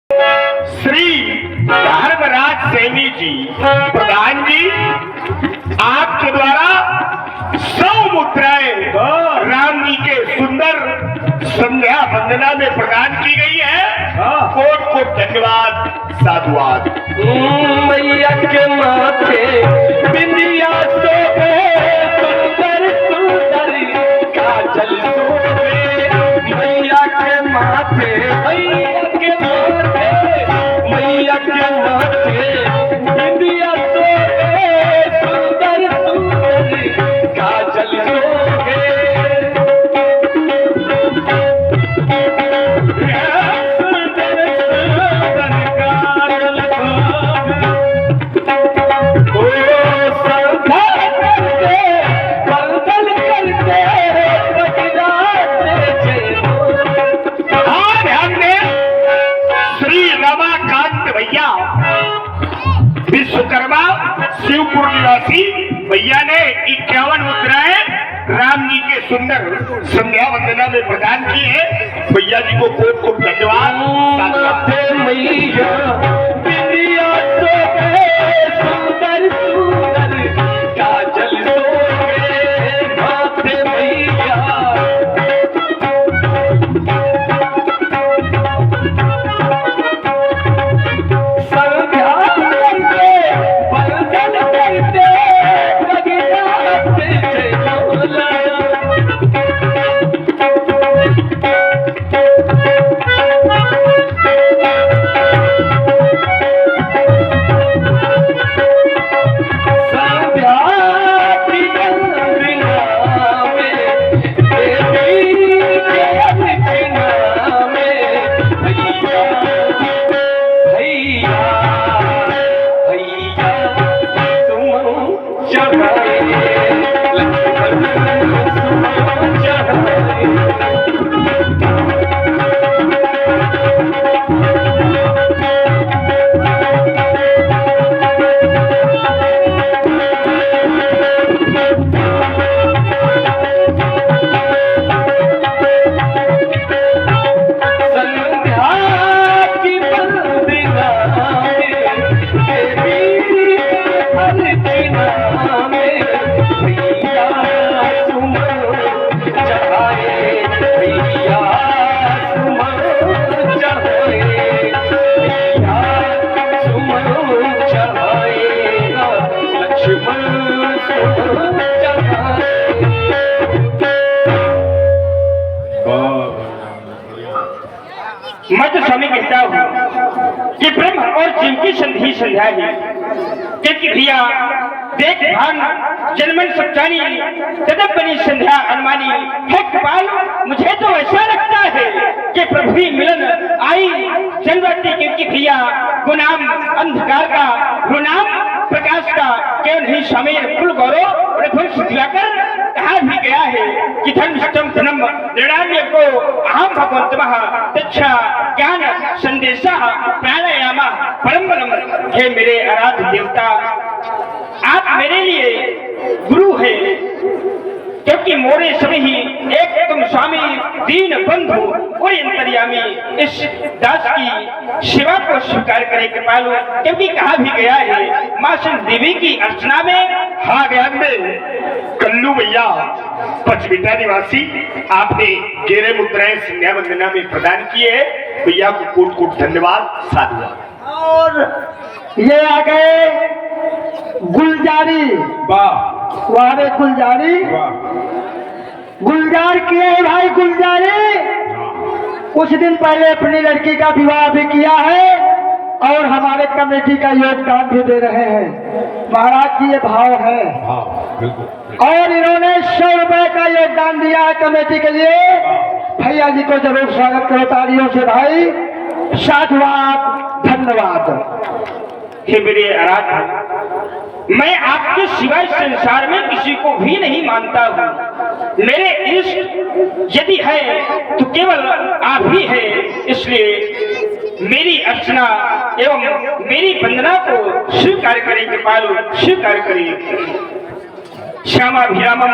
श्री धर्मराज सैनी जी, प्रधान जी, आपके द्वारा 100 मुद्राएं राम जी के सुंदर संध्या वंदना में प्रदान की गई है। कोट कोट धन्यवाद, साधुवाद। मैया के माथे बिंदिया शोभे, सुंदर सुंदर काजल शोभे। मैया के माथे, मैया के माथे, मैया के माथे बिंदिया शोभे, सुंदर सुंदर काजल शोभे। विश्वकर्मा शिवपुर निवासी भैया ने 51 मुद्राएं राम जी के सुंदर संध्या वंदना में प्रदान की है। भैया जी को कोट कोट धन्यवाद। सुंदर सुंदर काजल शोभे, माथे मैया। मैं तो स्वामी कहता हूँ कि ब्रह्म और जीव की संधि संध्या है, क्योंकि भैया देख भान जन्मन सच्चानी तदब बनी संध्या अनुमानी है। कपाल मुझे तो ऐसा लगता है कि प्रभु मिलन आई जन्मती, क्योंकि भैया गुनाम अंधकार का, गुनाम प्रकाश का क्यों नहीं स्वामी कुल गौरव कर कहा भी गया है कि धर्म धनम दृढ़ान्य को अहम भगवंतमः तच्छा ज्ञान संदेशा प्राणायाम परम बलम। हे मेरे आराध्य देवता, आप मेरे लिए गुरु है, क्योंकि मोरे सभी ही एक तुम स्वामी दीन बंधु और अंतर्यामी इस दास की सेवा को स्वीकार करे कृपालु, क्योंकि कहा भी गया है मां देवी की अर्चना में। हाँ ज्ञान में कल्लू भैया पचबिटा निवासी, आपने 11 मुद्राएं संध्या वंदना में प्रदान किए है। भैया को कोट कोट धन्यवाद, साधुवाद। और ये आ गए गुलजारी, वारे गुलजारी, गुलजार किए भाई गुलजारी। कुछ दिन पहले अपनी लड़की का विवाह भी किया है और हमारे कमेटी का योगदान भी दे रहे हैं। महाराज जी ये भाव है, और इन्होंने 100 रुपए का योगदान दिया है कमेटी के लिए। भैया जी को जरूर स्वागत करो तालियों से भाई, साधुवाद, धन्यवाद। हे मेरे आराध्य, मैं आपके सिवाय संसार में किसी को भी नहीं मानता हूँ। मेरे इष्ट यदि है तो केवल आप ही है, इसलिए मेरी अर्चना एवं मेरी वंदना को स्वीकार करें कृपालु, स्वीकार करें। श्यामाभिरामम,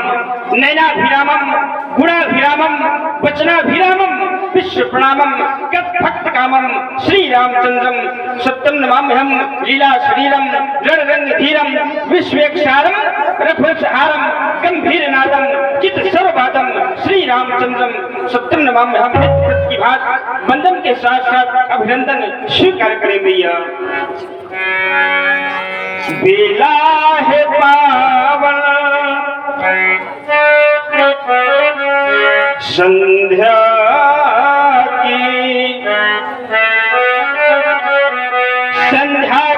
नयनाभिरामम, गुणाभिरामम, वचनाभिरामम, विश्व प्रणामम भक्त कामम श्री रामचंद्रम सत्यम नमाम्यहम लीला शरीरम रणरंग धीरम विश्वेक्षारम रफसहारम गंभीर नादम चित सर्ववादम श्री रामचंद्रम सत्यम नमाम्यहम की बात वंदन के साथ साथ अभिनंदन स्वीकार करें भैया। बेला है पावन संध्या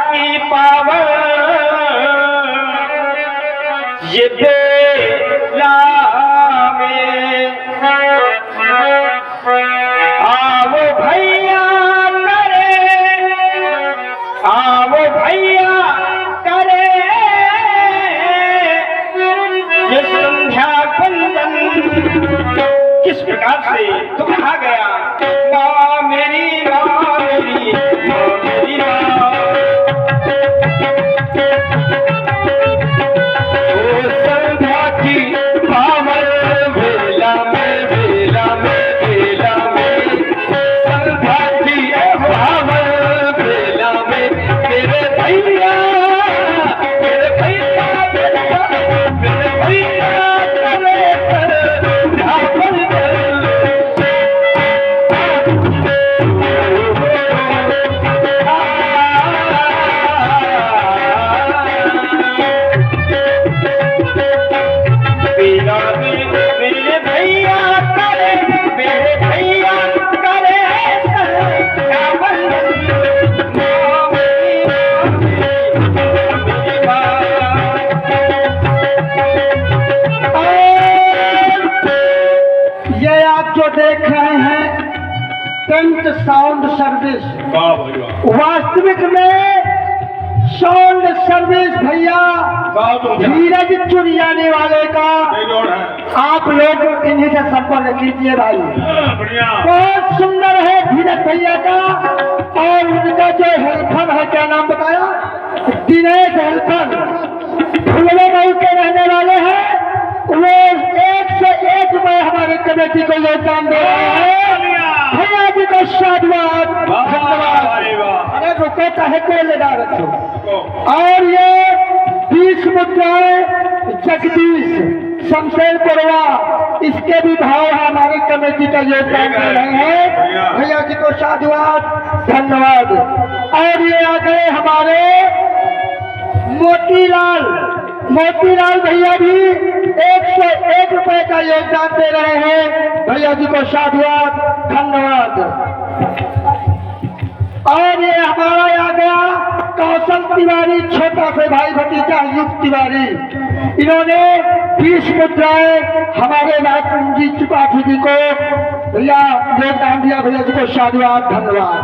की पावन ये बेला में आओ भैया करे ये संध्या बंदन किस प्रकार से तो कहा गया माँ मेरी माँ मेरी माँ मेरी माँ संध्या की पावन बेला में संध्या की पावन बेला में मेरे भैया देख रहे हैं टेंट साउंड सर्विस। वास्तविक में साउंड सर्विस भैया धीरज चुरियाने वाले का आप लोग इन्हीं से संपर्क कीजिए भाई। बहुत सुंदर है धीरज भैया का और उनका जो हेल्पर है क्या नाम बताया दिनेश हेल्पर फुलवे मऊ के रहने वाले हैं। वो 101 में हमारे कमेटी को योगदान दे रहे हैं। भैया जी को साधुवाद धन्यवाद। अरे रुको कहे को लेना रखो। और ये 20 मुद्राएं जगदीश शमशेरपुरवा इसके भी भाव हमारी कमेटी का योगदान दे रहे हैं। भैया जी को साधुवाद धन्यवाद। और ये आ गए हमारे मोतीलाल भैया भी 101 रुपए का योगदान दे रहे हैं। भैया जी को साधुवाद धन्यवाद। और ये हमारा आ गया कौशल तिवारी छोटा से भाई भतीजा युग तिवारी। इन्होंने 20 मुद्राएं हमारे राजकुंजी त्रिपाठी जी को भैया योगदान दिया। भैया जी को साधुवाद धन्यवाद।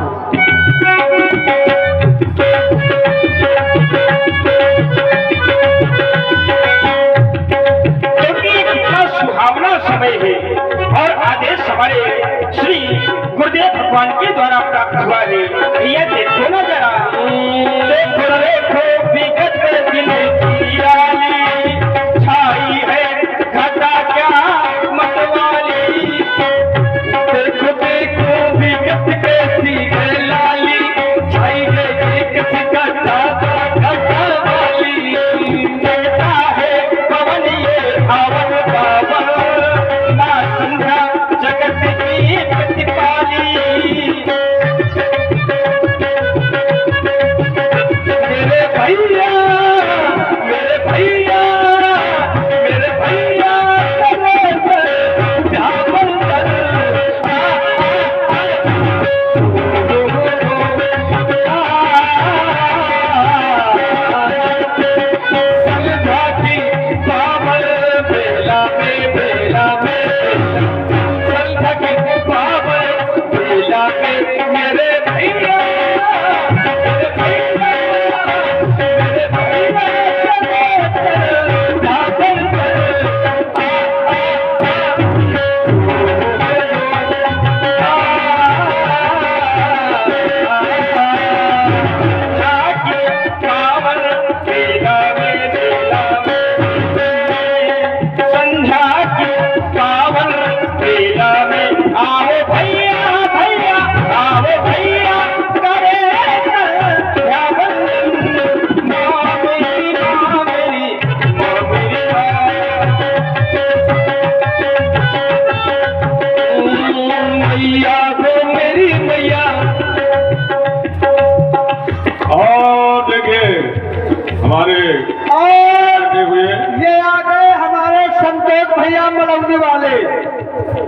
सुहावना समय है और आदेश हमारे श्री गुरुदेव भगवान के द्वारा प्राप्त हुआ है। ये देखो ना जरा देखो विगत दिन की रानी छाई है घटा क्या मतवाली। देखो विगत कैसी है लाली छाई है किसी घटा वाली। देता है पवन ये हवन जगत की प्रतिपाली।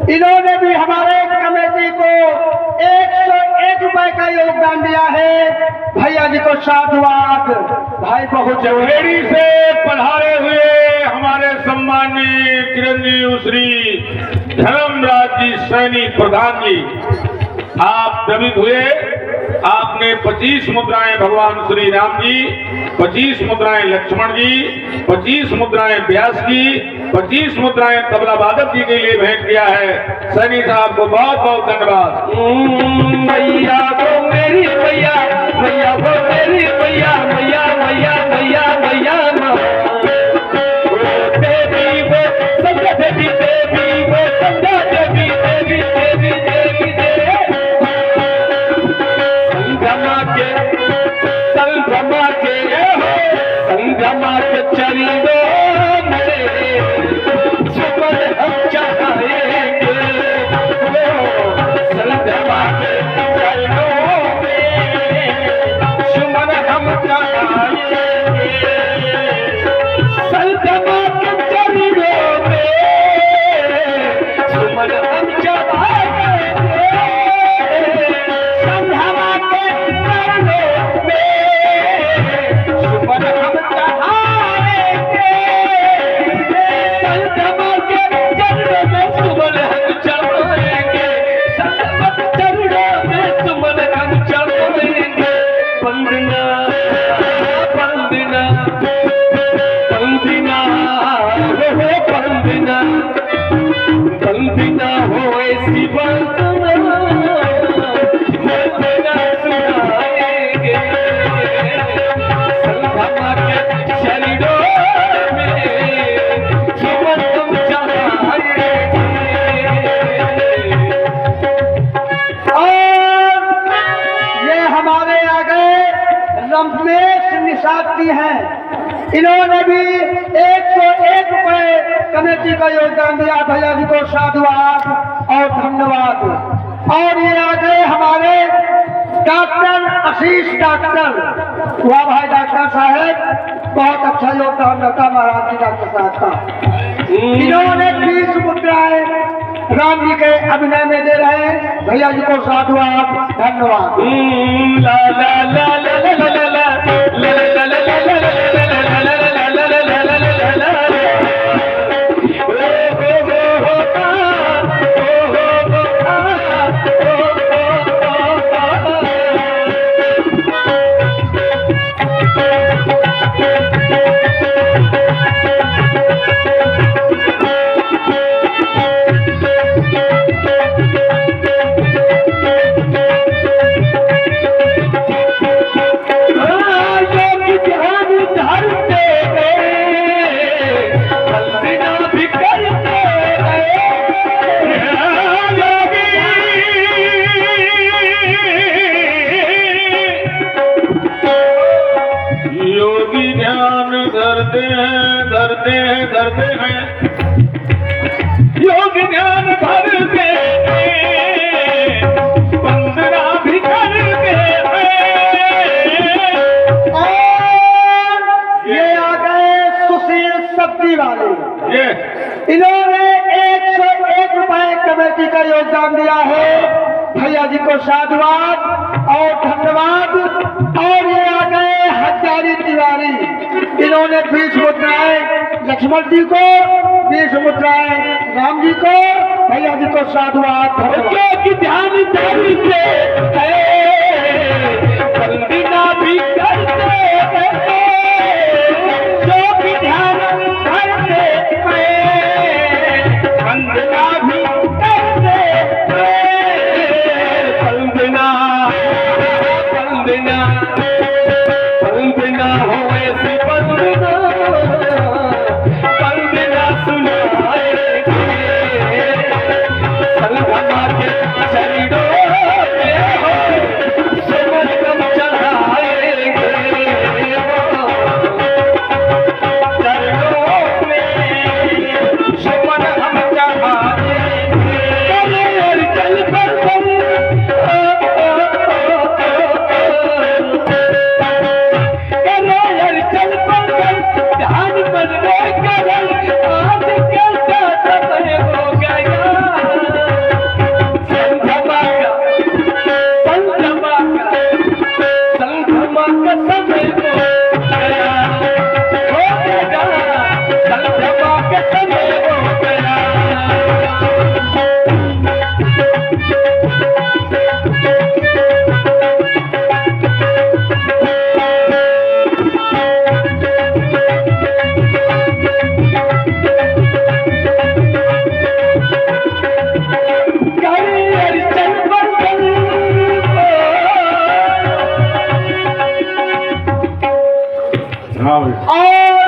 इन्होंने भी हमारे कमेटी को 101 रुपए का योगदान दिया है। भैया जी को साधुवाद। भाई बहुत चवेरी से पधारे हुए हमारे सम्मानीय चिरंजीव श्री धर्मराज जी सैनी प्रधान जी, आप दबित हुए। आपने 25 मुद्राएं भगवान श्री राम जी, 25 मुद्राएं लक्ष्मण जी, 25 मुद्राएं व्यास जी, 25 मुद्राएं तबला वादक जी के लिए भेंट किया है। सैनी साहब को बहुत बहुत धन्यवाद। भैया वो मेरी भैया, भैया वो मेरी भैया, भैया भैया भैया भैया देवी वो संध्या देवी, देवी वो संध्या देवी, देवी देवी देवी देवी संध्रमा के चरणों में सुमन हम चढ़ाएंगे, संध्रमा के चरणों में सुमन हम चढ़ाएंगे, संध्रमा के चरणों में सुमन हम चढ़ाएंगे, संध्रमा के चरणों में सुमन हम चढ़ाएंगे, संध्रमा के चरणों में सुमन हम चढ़ाएंगे, संध्रमा के चरणों में सुमन हम चढ़ाएंगे। वंदना वंदना वंदना हो वंदना, वंदना हो ऐसी वंदना, वंदना सुनाएंगे, संध्रमा के चरणों में सुमन हम चढ़ाएंगे। और ये हमारे आगे रमेश निशाती हैं। इन्होंने भी 101 रुपए कमेटी का योगदान दिया। भैया जी को साधुवाद और धन्यवाद। और ये आगे हमारे डॉक्टर आशीष डॉक्टर, वाह भाई डॉक्टर साहब, बहुत अच्छा योगदान रहता महाराज जी डॉक्टर साहब का। इन्होंने 20 मुद्राएं राम जी के अभिनय में दे रहे हैं। भैया जी को साधुवाद धन्यवाद। ला ला ला ला ला ला ला ला ला ला ला ला धरते हैं योग ज्ञान भरते वंदना भी करते और ये आ गए सुशील सब्जी वाले। ये इन्होंने 101 रुपए कमेटी का योगदान दिया है। भैया जी को साधुवाद और धन्यवाद। और ये आ गए हजारी तिवारी। इन्होंने 20 मुद्राएं लक्ष्मण जी को, 20 मुद्राएं राम जी को। भैया जी को साधुवाद धन्यवाद। की ध्यान करते वंदना भी करते जो भी ध्यान करते वंदना भी करते वंदना वंदना वंदना हो ऐसी वंदना, वंदना सुनाएंगे, संध्रमा के चरणों में सुमन हम चढ़ाएंगे, चरणों में सुमन हम चढ़ाएंगे। चल पर चल पर और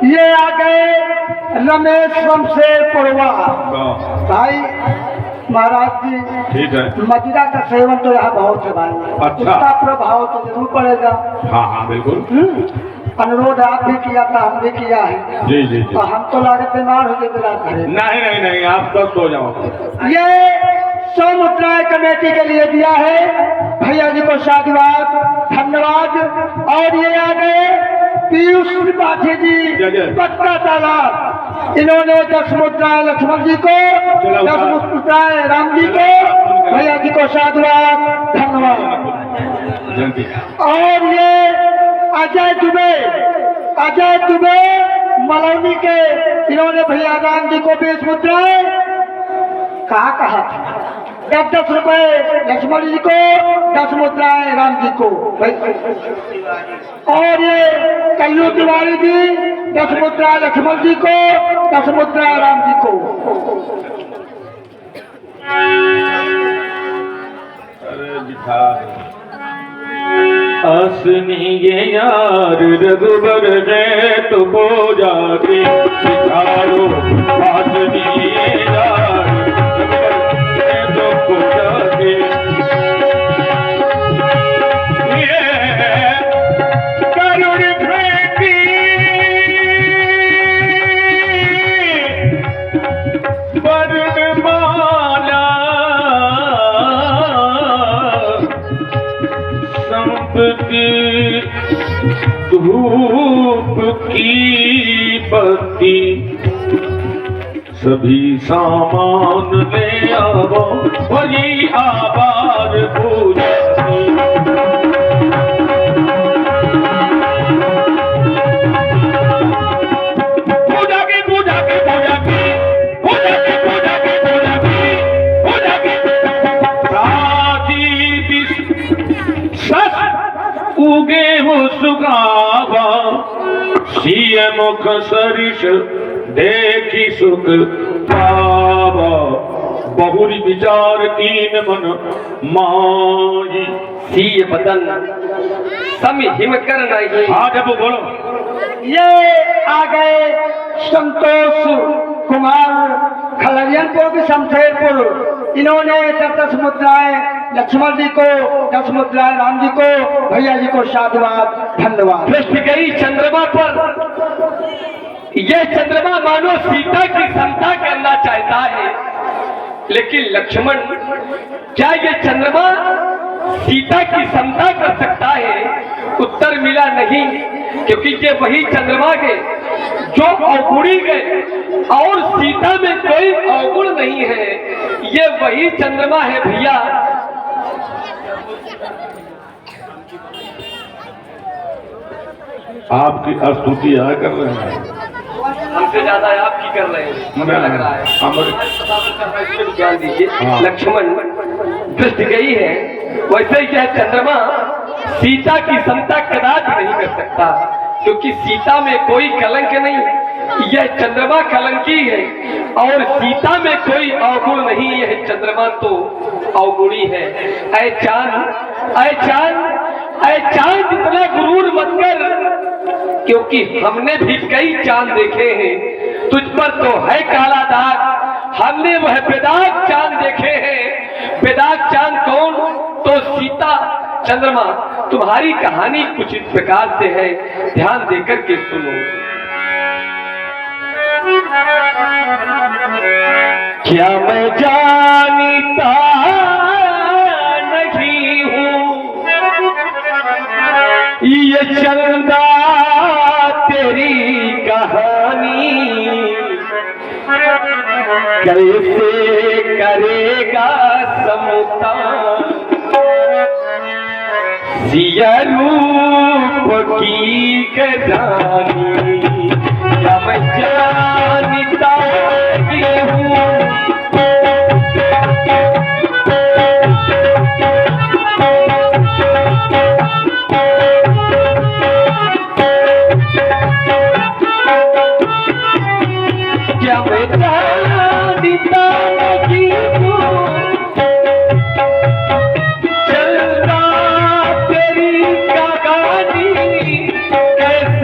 ये आ गए रमेश शमशेर पुरवा। भाई महाराज जी, ठीक है। मदिरा का सेवन तो यहाँ बहुत है भाई। अच्छा। उसका प्रभाव तो जरूर पड़ेगा। हाँ हाँ बिल्कुल। अनुरोध आप भी किया था, हम भी किया है। जी जी जी। और हम तो लागे बीमार हो गए रात भर। नहीं नहीं नहीं, आप स्वस्थ हो जाओ। ये 100 मुद्राएं कमेटी के लिए दिया है, भैया जी को साधुवाद, धन्यवाद। और ये आ गए पीयूष त्रिपाठी जी, पक्का तालाब, इन्होंने 10 मुद्राएं लक्ष्मण जी को, 10 मुद्राएं राम जी को, भैया जी को साधुवाद, धन्यवाद। और ये अजय दुबे मलौनी के, इन्होंने भैया राम जी को 20 मुद्राएं कहा 10 रुपए लक्ष्मण जी को, 10 मुद्राएं राम जी को। और ये कल्लू तिवारी जी 10 मुद्राएं लक्ष्मण जी को, 10 मुद्राएं राम जी को। असनी ये यार रघुबर है तो बो जाके बिचारो, असनी ये यार रघुबर है तो बो जाके। ये करुण भेटी वरुण माला संपत्ति धूप की बत्ती सभी सामान ले आवो, वही आबार पूजा उगे वो सुगावा, सिय मुख सरिष देखी सुख पावा, बहुरी विचार कीन मन माई। सिय बदन सम हिम कर नहीं। हाँ जब बोलो। ये आ गए संतोष कुमार खलरियनपुर की शमशेरपुर, इन्होंने 10 मुद्राएं लक्ष्मण जी को, 10 मुद्राएं राम जी को, भैया जी को साधुवाद, धन्यवाद। दृष्टि गई चंद्रमा पर। यह चंद्रमा मानो सीता की समता करना चाहता है, लेकिन लक्ष्मण, क्या यह चंद्रमा सीता की समता कर सकता है? उत्तर मिला नहीं, क्योंकि ये वही चंद्रमा है जो अवगुणी गए और सीता में कोई अवगुण नहीं है। ये वही चंद्रमा है भैया। आपकी स्तुति यहाँ कर रहे हैं, हमसे ज्यादा आपकी कर रहे हैं, हमें लग रहा है। ज्ञान दीजिए। हाँ। लक्ष्मण, दृष्टि गई है, वैसे यह चंद्रमा सीता की समता कदापि नहीं कर सकता, क्योंकि सीता में कोई कलंक नहीं। यह चंद्रमा कलंकी है और सीता में कोई अवगुण नहीं। यह चंद्रमा तो अवगुणी है। ऐ चांद, ऐ चांद, ऐ चांद, इतना गुरूर मत कर, क्योंकि हमने भी कई चांद देखे हैं, तुझ पर तो है काला दाग। हमने वह बेदाग चांद देखे हैं। बेदाग चांद कौन? तो सीता। चंद्रमा, तुम्हारी कहानी कुछ इस प्रकार से है, ध्यान देकर के सुनो। क्या मैं जानता नहीं हूँ ये चंदा तेरी कहानी कैसे करेगा समता, सिया रूप की गदानी। क्या मैं जानता हूँ क्या मैं जानता नहीं हूँ चलता तेरी कहानी कैसे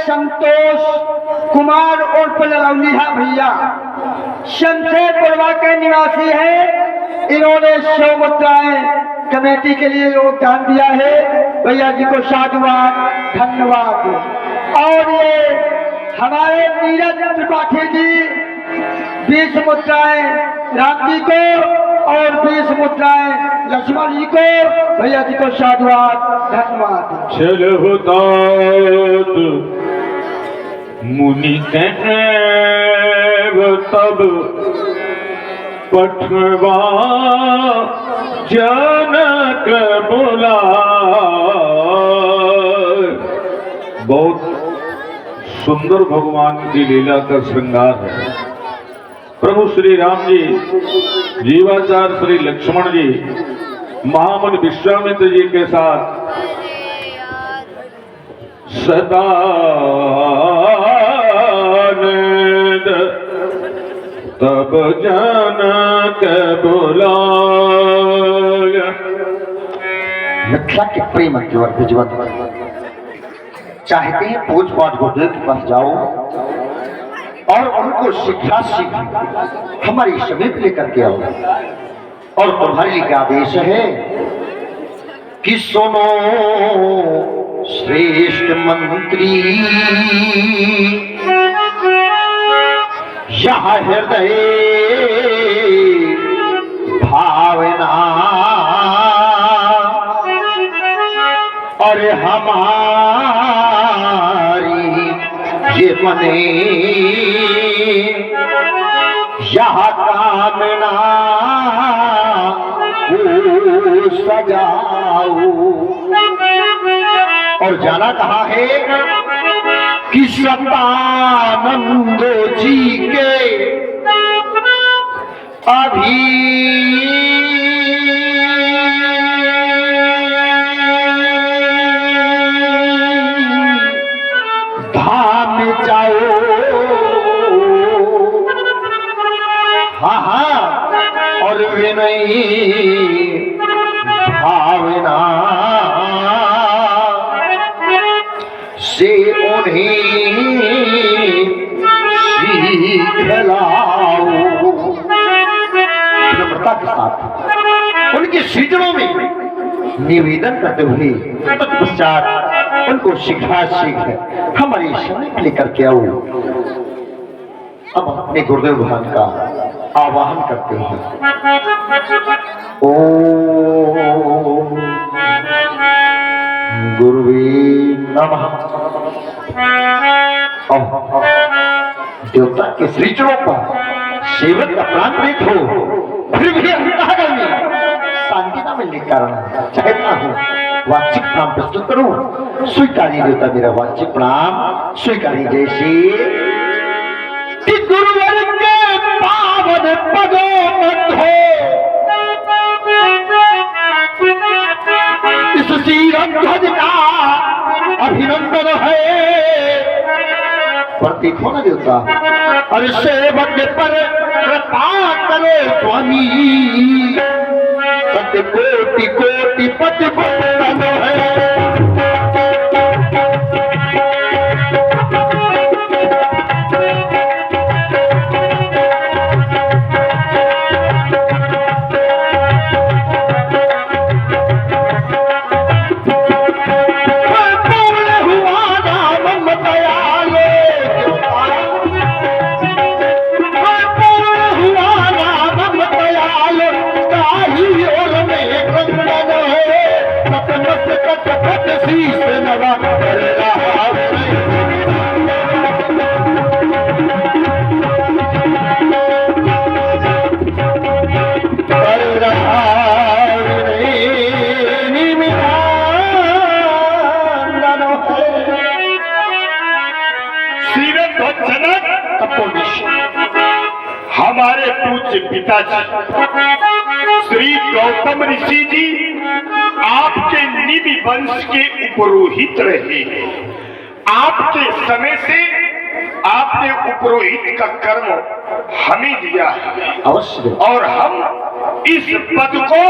संतोष कुमार उर्फ ललौलिया भैया शमशेरपुरवा के निवासी है। इन्होंने 100 मुद्राएं कमेटी के लिए योगदान दिया है। भैया जी को साधुवाद, धन्यवाद। और ये हमारे नीरज त्रिपाठी जी 20 मुद्राएं राम जी को और 20 मुद्राएं लक्ष्मण जी को। भैया जी को साधुवाद, धन्यवाद। चलो मुनि कहे तब पठवा जनक बोला। बहुत सुंदर भगवान की लीला का श्रृंगार है। प्रभु श्री राम जी, जीवाचार्य श्री लक्ष्मण जी महामुनि विश्वामित्र जी के साथ सदानंद तब जनक बुलाया। मिथिला के प्रेम जीवन चाहते हैं पूज पाठ गुरुदेव के पास जाओ और उनको शिक्षा सीख हमारी समीप लेकर के आओ। और तुम्हारे लिए आदेश है कि सुनो श्रेष्ठ मंत्री, यह हृदय भावना और हमारी ये मने यह कामना को सजाओ। और जाना कहा है कि सतानंद जी के अभी धाम जाओ। हाँ और विनय भावना से उन्हें सीख लाओ। नम्रता के साथ उनके सीजनों में निवेदन करते हुए तत्पश्चात उनको शिक्षा सीख हमारे समय लेकर के आओ। अब अपने गुरुदेव भगवान का आवाहन करते हैं। ओम गुरुवे नमः। देवता के श्री चरणों पर सेवक का प्राण प्रीत हो, फिर भी अंतःकरण में शांति न मिलने के कारण चाहता हूँ वाचिक प्रणाम प्रस्तुत करूं। स्वीकारी देवता मेरा वाचिक प्रणाम स्वीकारी। जैसे कि गुरुवर के पावन पदों मध्य इस शीरध्वज का अभिनंदन है। प्रतीक हो न देवता, अरे सेवक पर कृपा करो स्वामी, सत्य कोटि कोटि पति बंदन है। हमारे पूज्य पिताजी श्री गौतम ऋषि जी आपके आपने निधि वंश के उपरोहित रहे। आपके समय से आपने उपरोहित का कर्म हमें दिया है अवश्य और हम इस पद को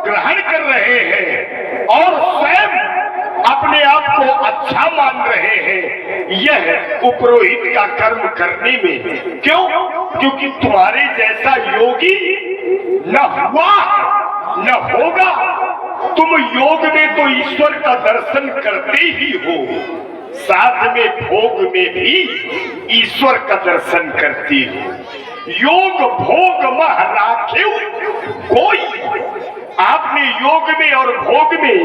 ग्रहण कर रहे हैं और स्वयं अपने आप को अच्छा मान रहे हैं यह उपरोहित का कर्म करने में। क्यों? क्योंकि तुम्हारे जैसा योगी न हुआ न होगा। तुम योग में तो ईश्वर का दर्शन करते ही हो, साथ में भोग में भी ईश्वर का दर्शन करती हो। योग भोग मह राखेउ कोई। आपने योग में और भोग में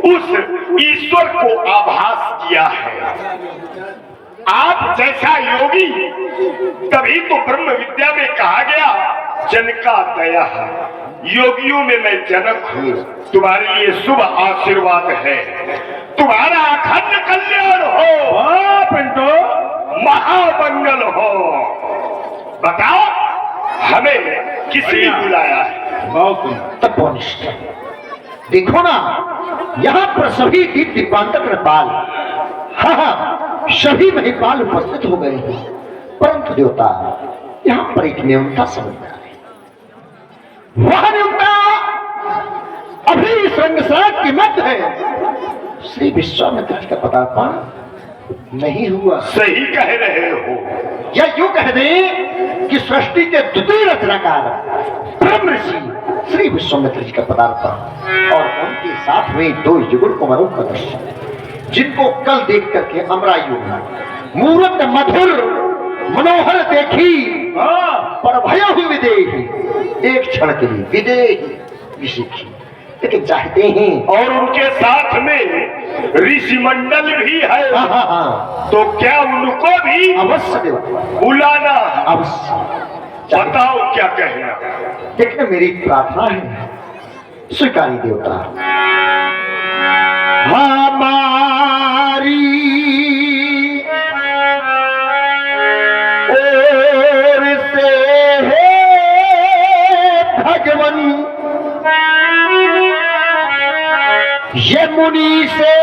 उस ईश्वर को आभास किया है। आप जैसा योगी, तभी तो ब्रह्म विद्या में कहा गया जन का दया है। योगियों में मैं जनक हूँ, तुम्हारे लिए शुभ आशीर्वाद है। तुम्हारा अखंड कल्याण हो, पिंटो महामंगल हो। बताओ हमें किसने बुलाया है? तपोनिष्ठ देखो ना, यहाँ पर सभी दीपांतर नेपाल, हाँ सभी महिपाल उपस्थित हो गए हैं, परंतु देवता यहाँ पर एक न्यूनता समझ में आ रही। वह न्यूनता अभी संसार की मत है। श्री विश्वामित्र जी का पदार्पण नहीं हुआ। सही कह रहे हो। या यूं कह दें कि सृष्टि के द्वितीय रचनाकार ब्रह्म ऋषि श्री विश्वामित्र जी का पदार्पण और उनके साथ में दो युगल कुमारों का दर्शन, जिनको कल देख करके अमरायु मूर्त मधुर मनोहर देखी पर भय हुई विदेही, एक क्षण के लिए विदेही विशिखी, लेकिन चाहते हैं और उनके साथ में ऋषि मंडल भी है। तो क्या उनको भी अवश्य देव बुलाना? अवश्य। बताओ क्या कहना। देखने मेरी प्रार्थना है, स्वीकारी देवता। हमारी ओर से है भगवन, ये मुनि से,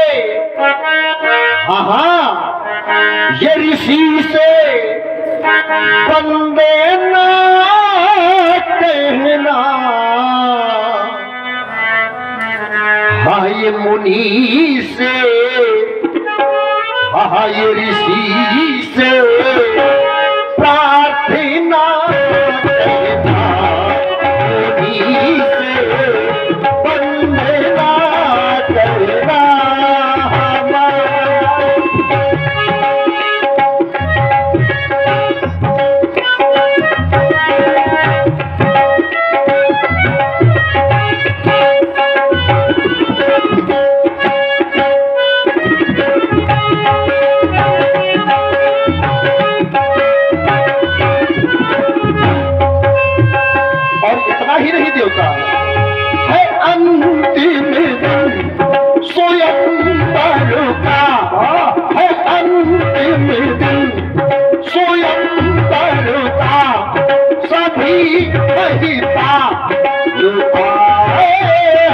हाँ ये ऋषि से बंदे ना कहना, हाँ ये मुनि से, हाँ ये ऋषि से प्रार्थना कहना, मुनि से बंदना कहना। है अंतिम दिन स्वयंवर का, है अंतिम दिन स्वयंवर का, सभी महिपा आए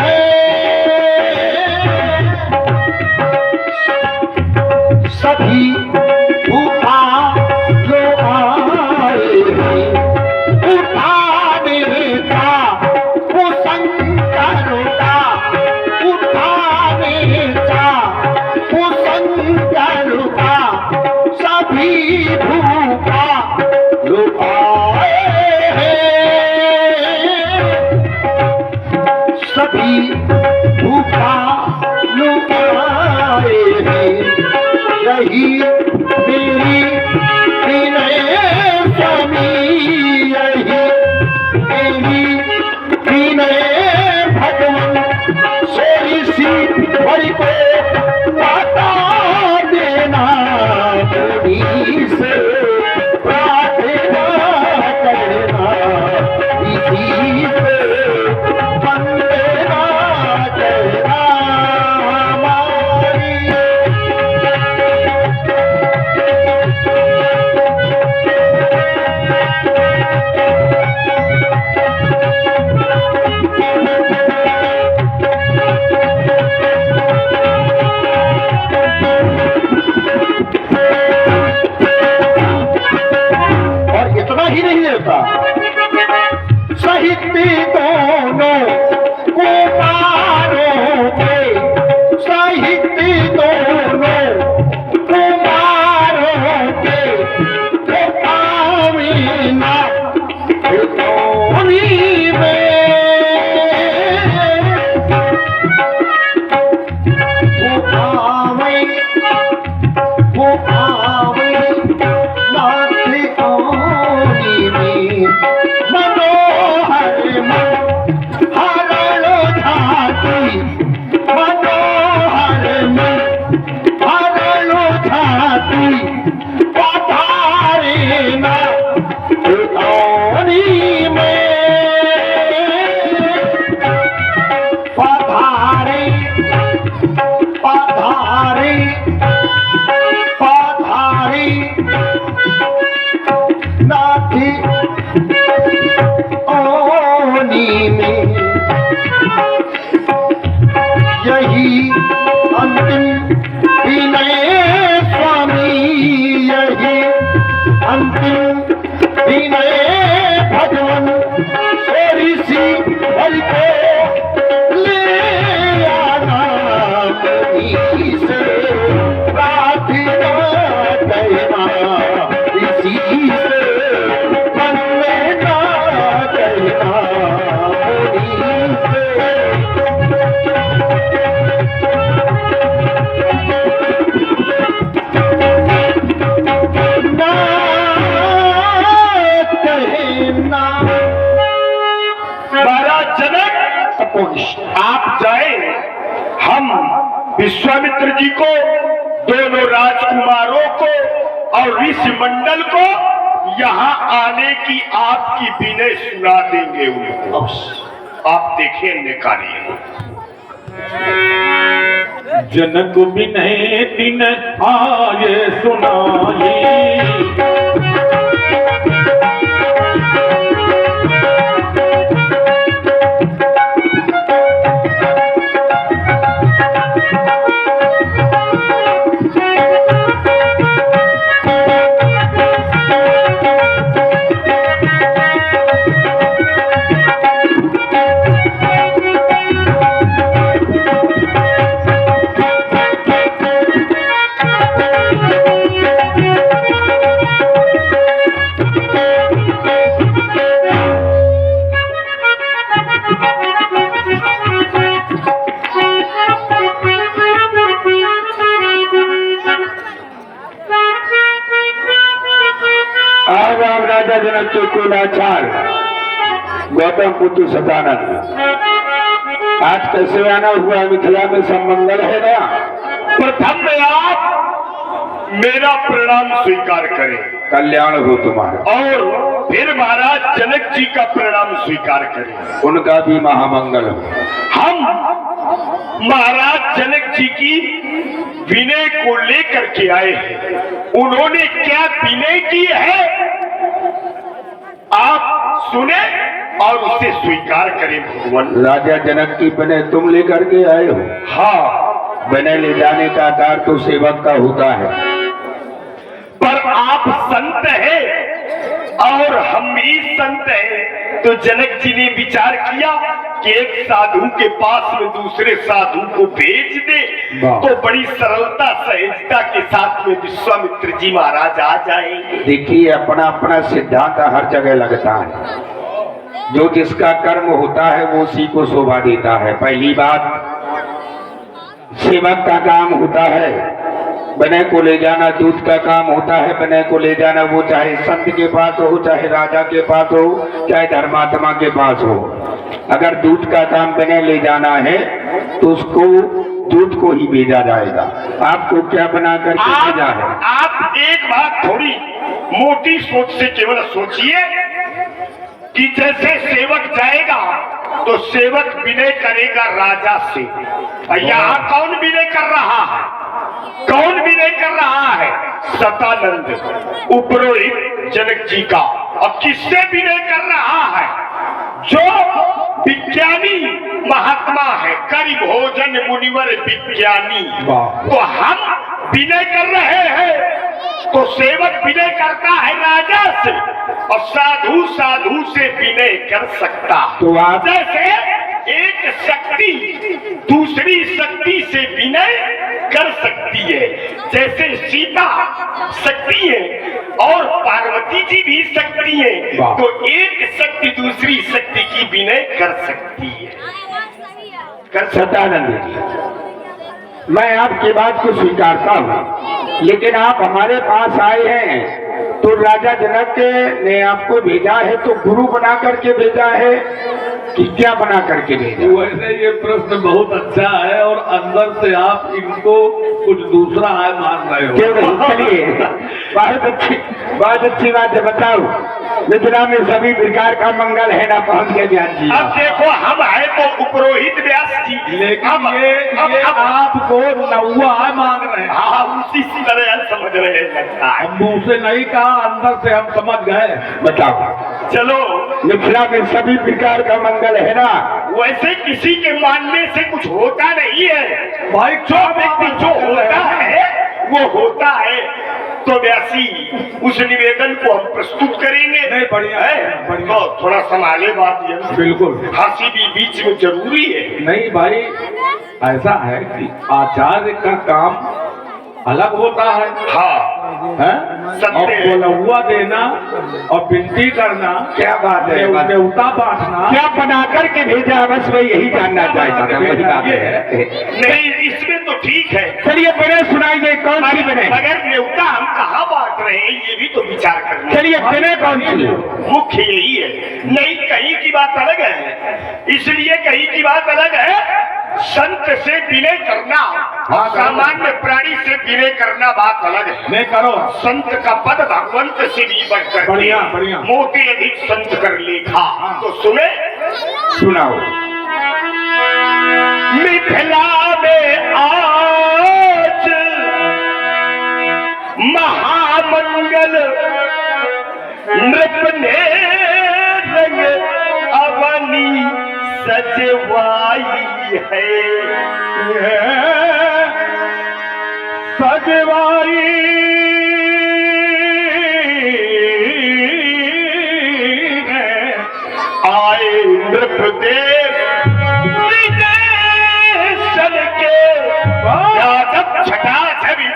हैं, सभी भूखा जो आए हैं, उठाने का वो संकरों का, उठाने का वो संकरों का, सभी भूखा लोग आए हैं, सभी भूखा लोग आए हैं। यही मेरी विनय स्वामी, यही मेरी विनय भगवान, सोई सी बड़ी को बता देना, मुनि से प्रार्थना करना, इसी से वंदना करना हमारी। पधारे पधारे नाथी ओनी में यही अंतिम विनय स्वामी, यही अंतिम विनय भगवान सोरी सी हरि को ले आना मुनि से प्रार्थना कहना, इसी से मन में ना कहना मुनि से। महाराज जनक, आप जाए, हम विश्वामित्र जी को, दोनों राजकुमारों को और ऋषि मंडल को यहाँ आने की आपकी विनय सुना देंगे उनको। आप देखिए निकालिए। जनक विनय दिन आए सुनाई, जनक के कुलाचार गौतम पुत्र सदानंद, आज कैसे आना हुआ मिथिला में सब मंगल है ना। प्रथम में आप मेरा प्रणाम स्वीकार करें, कल्याण हो तुम्हारा, और फिर महाराज जनक जी का प्रणाम स्वीकार करें, उनका भी महामंगल हो। हम महाराज जनक जी की विनय को लेकर के आए हैं। उन्होंने क्या विनय की है आप सुने और उसे स्वीकार करें। भगवान राजा जनक की विनय तुम लेकर के आए हो। हाँ, विनय ले जाने का कार्य तो सेवक का होता है, पर आप संत हैं और हम भी संत हैं, तो जनक जी ने विचार किया कि एक साधु के पास में दूसरे साधु को भेज दे तो बड़ी सरलता सहजता के साथ में विश्वामित्र जी महाराज आ जाएंगे। देखिए, अपना अपना सिद्धांत हर जगह लगता है। जो जिसका कर्म होता है वो उसी को शोभा देता है। पहली बात, सेवक का काम होता है विनय को ले जाना, दूत का काम होता है विनय को ले जाना, वो चाहे संत के पास हो, चाहे राजा के पास हो, चाहे धर्मात्मा के पास हो। अगर दूत का काम विनय ले जाना है तो उसको दूत को ही भेजा जाएगा। आपको क्या बना करके भेजा है? आप एक बात थोड़ी मोटी सोच से केवल सोचिए कि जैसे सेवक जाएगा तो सेवक विनय करेगा राजा से। यहाँ कौन विनय कर रहा है? कौन विनय कर रहा है? सतानंद उपरोहित जनक जी का। और किससे विनय कर रहा है? जो विज्ञानी महात्मा है, करि भोजन मुनिवर विज्ञानी। तो हम विनय कर रहे हैं तो सेवक विनय करता है राजा से, और साधु साधु से विनय कर सकता है। तो आप जैसे एक शक्ति दूसरी शक्ति से विनय कर सकती है, जैसे सीता शक्ति है और पार्वती जी भी शक्ति है, तो एक शक्ति दूसरी शक्ति की विनय कर सकती है। कर सतानंद जी, मैं आपकी बात को स्वीकारता हूँ, लेकिन आप हमारे पास आए हैं तो राजा जनक ने आपको भेजा है तो गुरु बना करके भेजा है कि क्या बना करके भेजा? वैसे ये प्रश्न बहुत अच्छा है और अंदर से आप इनको कुछ दूसरा है मान रहे हो। क्यों नहीं? चलिए, बहुत अच्छी बात है। बताओ मिथिला में सभी प्रकार का मंगल है ना पहुंच गए ज्ञान जी। अब देखो हम है तो उपरोहित व्यास जी, लेकिन ये आपको नौवा मांग रहे हैं। हाँ उसी तरह हम समझ रहे हैं लगता है। हम मुंह से नहीं कहा, अंदर से हम समझ गए। बताओ, चलो मिथिला में सभी प्रकार का मंगल है ना? वैसे किसी के मानने से कुछ होता नहीं है भाई जो व्यक्ति जो होता है वो होता है। तो व्यासी उस निवेदन को हम प्रस्तुत करेंगे। नहीं, बढ़िया है बढ़िया। तो थोड़ा संभाले बात ये, बिल्कुल हंसी भी बीच में जरूरी है। नहीं भाई, ऐसा है कि आचार्य का काम अलग होता है, हाँ हैं? सत्य और है। बोलहुआ देना और विनती करना, क्या बात है, न्योता बांटना, क्या बना करके भेजा? बस मैं यही जानना चाहता था, वही बात है। नहीं इसमें तो ठीक है, चलिए बिना सुनाइए कौन सी बने? मगर न्योता हम कहाँ बांट रहे हैं ये भी तो विचार करना। चलिए बिना कौन सी? मुख्य यही है। नहीं कहीं की बात अलग है, इसलिए कहीं की बात अलग है। संत से विनय करना और सामान्य प्राणी से विनय करना बात अलग है। नहीं करो। संत का पद भगवंत से भी बढ़कर बढ़िया, बढ़िया। मोटे अधिक संत कर लेखा। तो सुने, सुनाओ। मिथिला में आज महामंगल नृप ने रंग अवनी सजवाई है, सजवाई आए नृपदेव विदेशन के यादव छटा छवि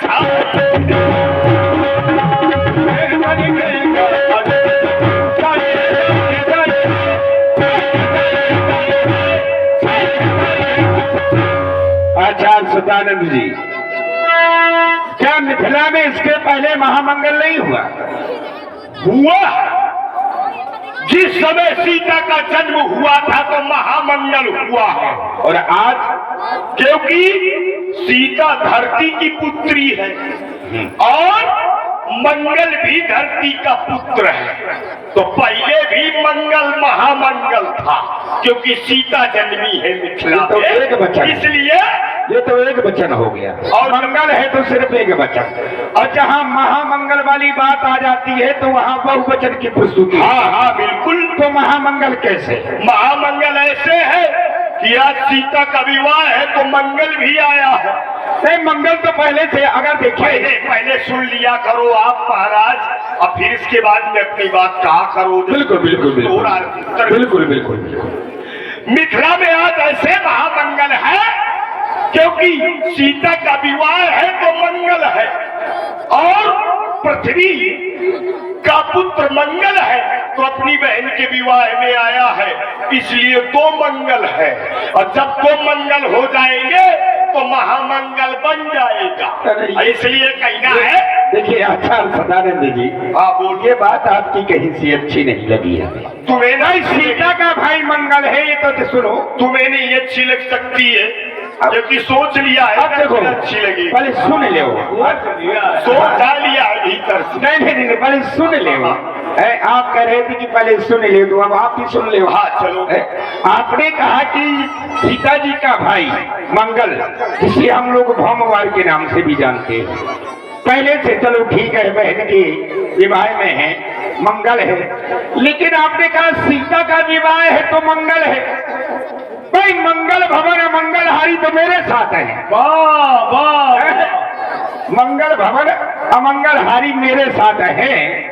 आचार्य सदानंद जी, क्या मिथिला में इसके पहले महामंगल नहीं हुआ? हुआ। जिस समय सीता का जन्म हुआ था तो महामंगल हुआ है। और आज क्योंकि सीता धरती की पुत्री है और मंगल भी धरती का पुत्र है, तो पहले भी मंगल महामंगल था क्योंकि सीता जन्मी है मिथिला ये तो में, एक वचन। इसलिए ये तो एक वचन हो गया, और मंगल है तो सिर्फ एक वचन। और जहाँ महामंगल वाली बात आ जाती है तो वहाँ बहुवचन की प्रस्तुति। हाँ हाँ बिल्कुल। तो महामंगल कैसे? महामंगल ऐसे है कि आज सीता का विवाह है तो मंगल भी आया है। नहीं, मंगल तो पहले से, अगर देखिए पहले सुन लिया करो आप महाराज, और फिर इसके बाद में अपनी बात कहा करो। बिल्कुल बिल्कुल बिल्कुल बिल्कुल बिल्कुल। मिथिला में आज ऐसे महामंगल है क्योंकि सीता का विवाह है तो मंगल है, और पृथ्वी का पुत्र मंगल है तो अपनी बहन के विवाह में आया है, इसलिए दो मंगल है। और जब दो मंगल हो जाएंगे तो महामंगल बन जाएगा, इसलिए कहना है। देखिए आचार्य सदानंद जी, हाँ बोलिए। ये बात आपकी कहीं से अच्छी नहीं लगी है। तुम्हें नहीं सीता का भाई मंगल है, ये तो सुनो। तुम्हें नहीं अच्छी लग सकती है क्योंकि सोच लिया है। अब देखो, अच्छी लगी पहले सुन ले, सोच लिया है भीतर से। नहीं, पहले सुन ले। आप कह रहे थे कि पहले सुन ले, तो अब आप भी सुन ले। हाँ चलो। आपने कहा कि सीता जी का भाई मंगल, जिसे हम लोग भौमवार के नाम से भी जानते हैं, पहले से चलो ठीक है, बहन के विवाह में है, मंगल है। लेकिन आपने कहा सीता का विवाह है तो मंगल है। भाई मंगल भवन अमंगलहारी तो मेरे साथ है। वाह वाह। मंगल भवन अमंगलहारी मेरे साथ है।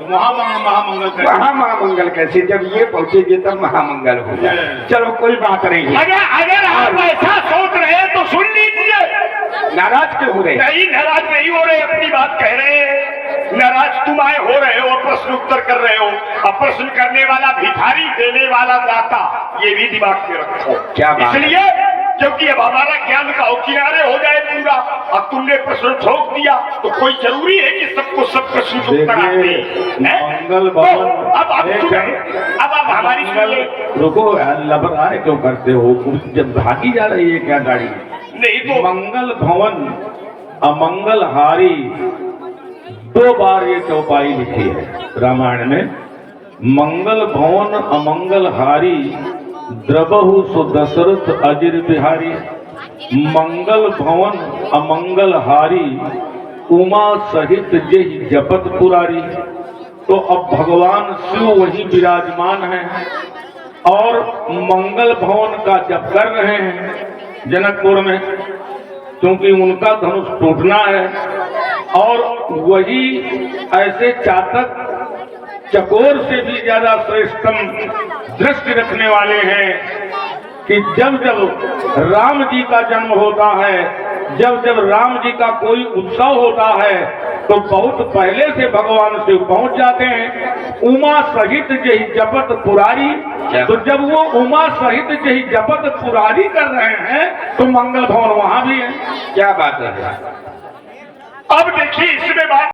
महामंगल कैसे? जब ये पहुंचेंगे तब महामंगल हो जाए। चलो कोई बात नहीं है। अगर आप ऐसा सोच रहे हैं तो सुन लीजिए। नाराज क्यों हो रहे? नहीं नाराज नहीं हो रहे, अपनी बात कह रहे हैं। नाराज तुम आए हो रहे हो, प्रश्न उत्तर कर रहे हो, और प्रश्न करने वाला भिखारी, देने वाला दाता, ये भी दिमाग में रखो। क्या बात? इसलिए क्योंकि अब हमारा ज्ञान का किनारे हो जाए पूरा, अब तुमने प्रश्न ठोक दिया तो कोई जरूरी है कि सबको सब प्रश्न उत्तर आते हैं। मंगल भवन। अब आप हमारी सुनिए। रुको, लबराए क्यों करते हो? जब भागी जा रही है क्या गाड़ी? नहीं तो मंगल भवन अमंगलहारी 2 बार ये चौपाई लिखी है रामायण में। मंगल भवन अमंगल हारी, द्रबहु सो दशरथ अजिर बिहारी। मंगल भवन अमंगल हारी, उमा सहित जेहि जपत पुरारी। तो अब भगवान शिव वहीं विराजमान हैं और मंगल भवन का जप कर रहे हैं जनकपुर में, क्योंकि उनका धनुष टूटना है। और वही ऐसे चातक चकोर से भी ज्यादा श्रेष्ठतम दृष्टि रखने वाले हैं कि जब जब राम जी का जन्म होता है, जब जब राम जी का कोई उत्सव होता है, तो बहुत पहले से भगवान शिव पहुंच जाते हैं। उमा सहित जही जपत पुरारी, तो जब वो उमा सहित जही जपत पुरारी कर रहे हैं तो मंगल भवन वहां भी है। क्या बात है। अब देखिए इसमें बात